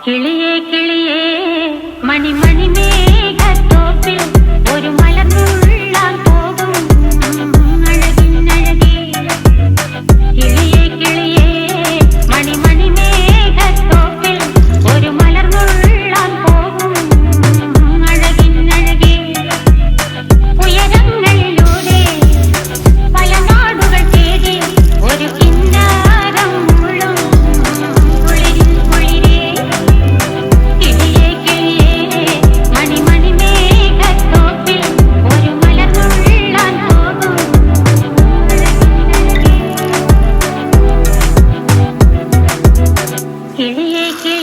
കിളിയേ കിളിയേ മണിമണി മേഘത്തോപ്പിൽ ഒരു മലർന്നുള്ളാൻ പോകും അഴകിനഴകേ. കിളിയേ കിളിയേ മണിമണി മേഘത്തോപ്പിൽ ഒരു മലർന്നുള്ളാൻ പോകും അഴകിനഴകേ. ഉയരങ്ങളിലൂടെ പല നാടുകൾ തേടി ഒരു കിന്നാരം മുള്ളും കുളിരിൻ കുളിരേ. കിളിയേ കിളിയേ മണിമണി മേഘത്തോപ്പിൽ ഒരു മലർന്നുള്ളാൻ പോകും അഴകിനഴകേ. കിളിയേ കിളിയേ